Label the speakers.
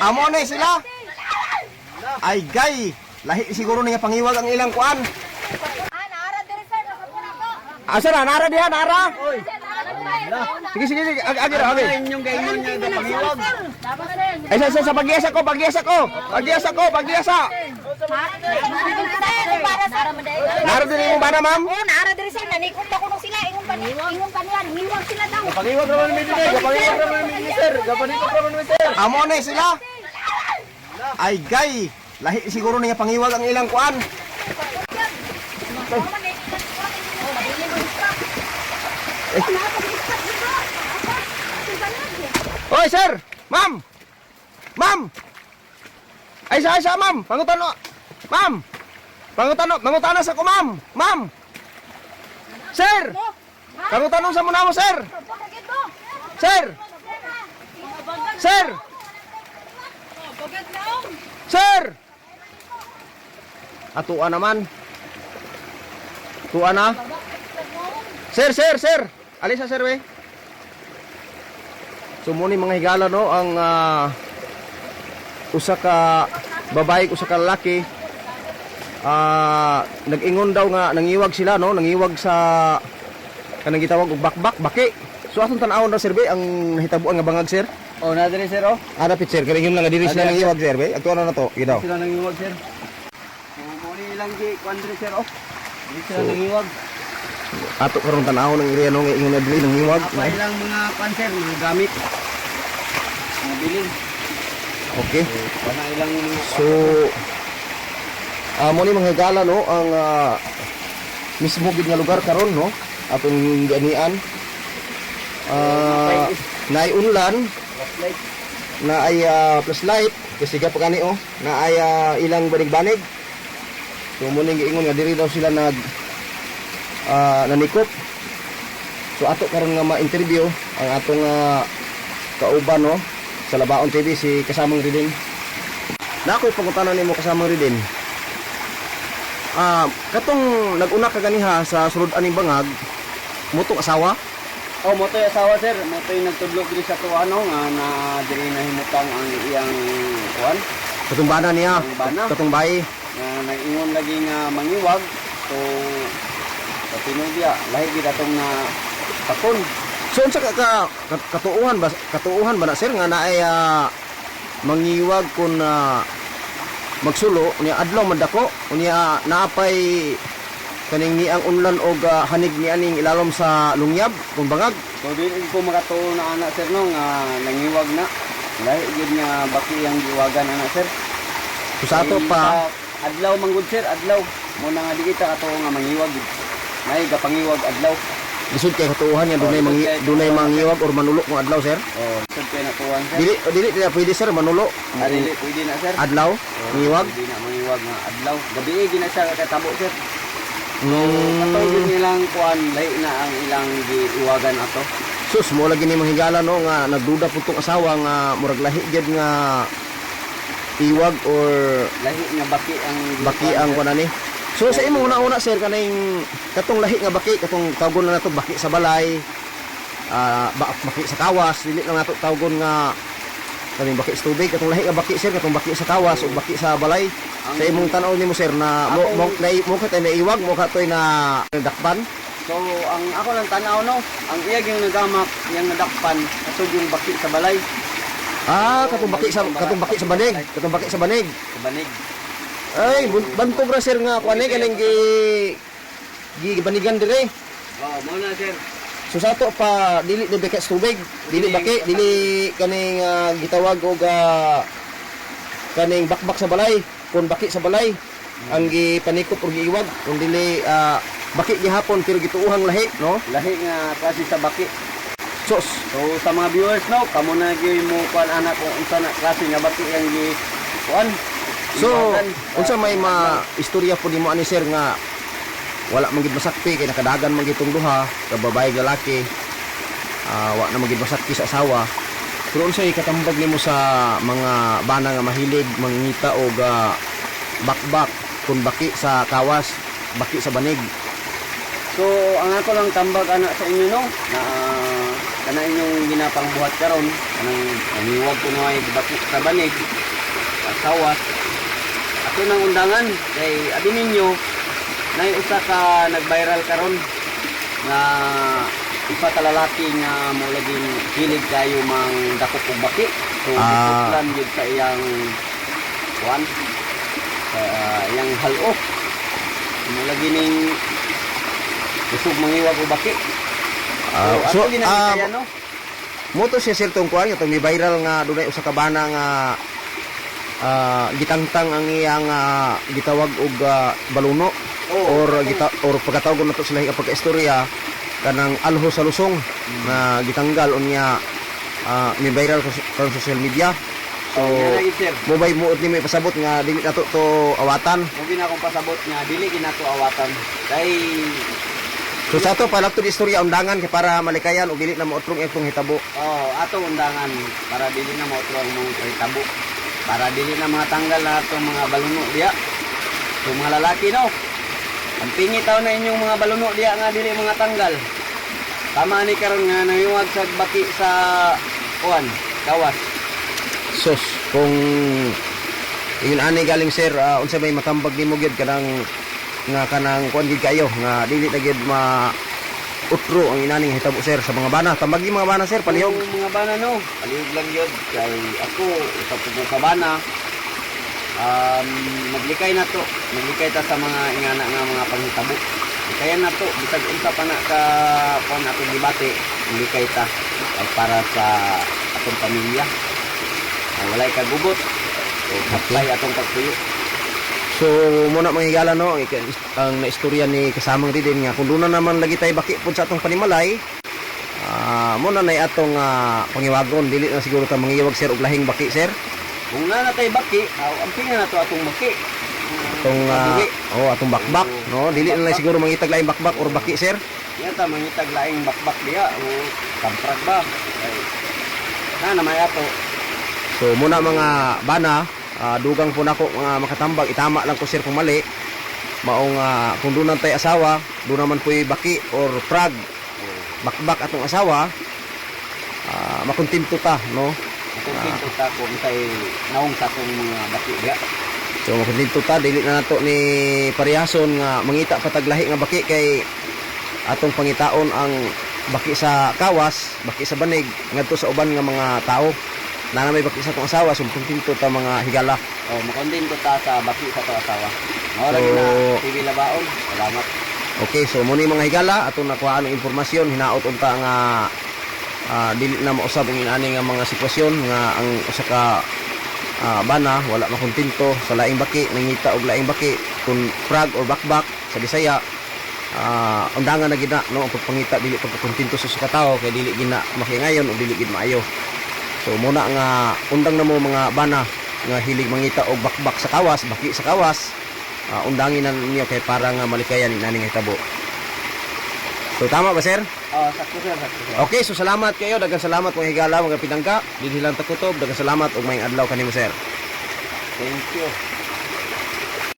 Speaker 1: Amo na sila. Ay gay, lahi siguro nga pangiwag ang ilang kuan. Asa na nara diha nara? Sige sige sige agira agi.
Speaker 2: Inyong gayon niya na pangiwag.
Speaker 1: Ay sa pagyasa ko. Nara diri mo bana ma'am?
Speaker 3: Oh, naara diri sir, nanikot ako nung sila, ingon pa niyan, hiwag sila daw.
Speaker 2: Pangiwag naman mi dili, pangiwag naman mi sir. Gapanito naman mi sir.
Speaker 1: Amo na sila. Ay gay, lahi siguro nga pangiwag ang ilang kuan. Hoy sir, ma'am. Ma'am. Ay sa ma'am, pangutano. Ma'am. Pangutano sa ko ma'am. Ma'am. Sir. Pangutano sa muna mo sir. Sir. Sir. Sir. Atuan naman. Tuan na. Sir. Alisa sir we. Sumuni mga higala no ang usa ka babae usa ka lalaki nag-ingon daw nga nangiwag sila no, nangiwag sa kanang gitawag og bakbak baki. So atong tan-awon daw sir be ang nahitabuan nga bangag sir.
Speaker 2: Oh, na diri sir oh.
Speaker 1: Ada pit sir, kaya yun lang nga diri sila nangiwag sir be. Ato na to, gidaw.
Speaker 2: Sila nangiwag sir. Mo ni ilang gi kwandre sir oh. Dili sila nangiwag.
Speaker 1: Ato karon tan-awon ng area no nga ingon na diri nangiwag.
Speaker 2: Apa ilang mga panser, mga gamit. Mga bilin.
Speaker 1: Okay.
Speaker 2: Wala ilang mga
Speaker 1: So mo ni mga higala no ang mismo gid nga lugar karon no atong ganian. Naay unlan
Speaker 2: light.
Speaker 1: na ay plus light kasi ga pa kani oh na ay ilang banig-banig. So mo ning giingon nga diri daw sila nag nanikop. So ato karon nga ma-interview ang atong kauban no sa Labaon TV si kasamang Ridin. Na ako'y pangutanan nimo kasamang Ridin. Katong nag-una ka ganiha sa sulod aning bangag mutong asawa.
Speaker 2: Oh, mo toy asawa sir, mo toy nagtudlok diri sa tuano nga na diri nahimutang ang iyang kuan.
Speaker 1: Katong bana niya,
Speaker 2: Katong bana.
Speaker 1: katong bayi.
Speaker 2: Nga nag-ingon lagi nga mangiwag. So sa tinudya, lahi gid atong na takon.
Speaker 1: So unsa katuuhan ba na sir nga naay mangiwag kun magsulo unya adlaw madako unya naapay kaning ni ang unlan og hanig ni aning ilalom sa lungyab kung bangag.
Speaker 2: So dili ko makatuo na ana sir no nga nangiwag na. Lahi gid nga baki ang giwagan ana sir.
Speaker 1: So sa ato pa
Speaker 2: adlaw manggod sir, adlaw. Mo na nga di kita katuo nga mangiwag. May gapangiwag adlaw.
Speaker 1: lisod kay katuuhan yan dunay mangiwag or manulok mo adlaw sir.
Speaker 2: Oh, sir kay natuan sir.
Speaker 1: Dili pwede sir manulo.
Speaker 2: Dili pwede na sir.
Speaker 1: Adlaw mangiwag.
Speaker 2: Pwede na mangiwag nga adlaw. Gabi gina siya katabo sir.
Speaker 1: Mm.
Speaker 2: Ato yun nilang kuan lahi na ang ilang giiwagan ato.
Speaker 1: Sus mo lagi ni manghigala no nga nagduda pud tong asawa nga murag lahi gyud nga iwag or
Speaker 2: Lahi nga
Speaker 1: baki ang kuan ani. So sa imo una sir kaning katong lahi nga baki katong tawgon na nato baki sa balay baki sa kawas dili lang nato tawgon nga kaning baki sa tubig katong lahi nga baki sir katong baki sa kawas o baki sa balay. Sa imong tan-aw nimo sir na mo katay na iwag mo katoy na dakpan.
Speaker 2: So ang ako lang tanaw no, ang iya yung nagamak, yang nadakpan, ato yung baki sa balay.
Speaker 1: Katong baki sa banig, katong baki sa banig.
Speaker 2: Sa banig.
Speaker 1: Ay, bantog ra sir nga kuan kaning banigan dire.
Speaker 2: Oh, mo na sir.
Speaker 1: So sa ato pa dili do baka sa tubig, dili baki, dili kaning gitawag og kaning bakbak sa balay, kun baki sa balay ang gipanikop og giiwag, kun dili baki gihapon pero gituuhang lahi, no?
Speaker 2: Lahi nga klase sa baki.
Speaker 1: Sos.
Speaker 2: So sa mga viewers no, kamo na gyud mo kuan anak kung unsa na klase nga baki ang gi kuan.
Speaker 1: So, unsa may istorya po nimo ani sir nga wala man gid masakpi kay nakadagan man gitong duha ka babae lalaki. Wa na man gid masakpi sa asawa. Pero unsay katambag nimo sa mga bana nga mahilig mangita og bakbak kun baki sa kawas, baki sa banig.
Speaker 2: So, ang ako lang tambag anak sa inyo no, na kana inyong ginapangbuhat karon, kanang nangiwag ko na ay bati sa banig, sa kawas. Ato nang undangan kay abi ninyo na usa ka nag-viral karon na isa ka lalaki nga mo laging hilig kayo mang dakop og baki. So, plan gyud sa iyang kuan, iyang halo. Mo lagi ning usog mangiwag og baki. So, ato ginagikaya no.
Speaker 1: Moto siya sir tong kuan itong viral nga dunay usa ka bana nga gitangtang ang iyang gitawag og baluno or pagkatawag nato sila nga pagkaistorya kanang alho sa lusong na gitanggal unya ni viral sa social media. So mobile mo ni may pasabot nga dili nato to awatan.
Speaker 2: Mo gina akong pasabot nga dili ginato awatan. Kay
Speaker 1: so sa to palak to di istorya undangan kay para malikayan og dili na mautrong itong hitabo.
Speaker 2: Ato undangan para dili na mautrong mong hitabo. Para dili na mga tanggal na itong mga baluno diya. So mga lalaki no. Ang pingit taw na inyong mga baluno diya nga dili mga tanggal. Tama ni karon nga nangiwag sa baki sa kuan, kawas.
Speaker 1: Sus kung yun ani galing sir unsa may matambag nimo gyud kanang nga kanang kuan gid kayo nga dili na gyud utro ang inaning hitabo sir sa mga bana. Tambagi mga bana sir palihog.
Speaker 2: Mga bana no, palihog lang yun. Kay ako, isa po ka bana, maglikay na to. Maglikay ta sa mga ingana nga mga panghitabo. Kaya na to, bisag unsa pa na ka kuan atong debate, maglikay ta ay para sa atong pamilya. Walay kagugot. So, kapay atong pagtuyo.
Speaker 1: So muna mga higala no ang naistorya ni kasamang din nga kung doon na naman lagi tayo baki pud sa atong panimalay muna na atong pangiwagon dili na siguro ta mangiwag sir og lahing baki sir.
Speaker 2: Kung na natay baki, ampingan na to atong baki.
Speaker 1: Atong atong bakbak no dili na lang siguro mangitag laing bakbak or baki sir.
Speaker 2: Yan ta mangitag laing bakbak diha o kamprag ba. Ay, na may ato.
Speaker 1: So muna mga bana dugang po nako mga makatambag itama lang ko sir kung mali maong kung doon tay asawa doon naman po baki or prag bakbak atong asawa makontinto ta no
Speaker 2: makontinto ta kung tay naong sa atong mga baki diha.
Speaker 1: So makontinto ta dili na nato ni parehason nga mangita pataglahi nga baki kay atong pangitaon ang baki sa kawas baki sa banig ngadto sa uban nga mga tao na may baki sa atong asawa so makontinto ta mga higala.
Speaker 2: Makontinto ta sa baki sa atong asawa. Lagi na TV Labaon. Salamat.
Speaker 1: Okay, so muna mga higala atong nakuha ang impormasyon hinaot unta nga dili na mausab ang inani nga mga sitwasyon nga ang usa ka bana wala makontinto sa laing baki nangita og laing baki kun frag or bakbak sa Bisaya undangan na gina no ang pagpangita dili pagkontento sa usa ka tawo kay dili gina makiingayon o dili gid maayo. So muna nga undang na mo mga bana nga hilig mangita og bakbak sa kawas baki sa kawas undangin na ninyo kay para nga malikayan inaning hitabo. So tama ba sir?
Speaker 2: Sakto sir, sakto sir.
Speaker 1: Okay, so salamat kayo, daghang salamat mga higala mga pinangka, dili lang takutob, daghang salamat ug maayong adlaw kanimo sir.
Speaker 2: Thank you.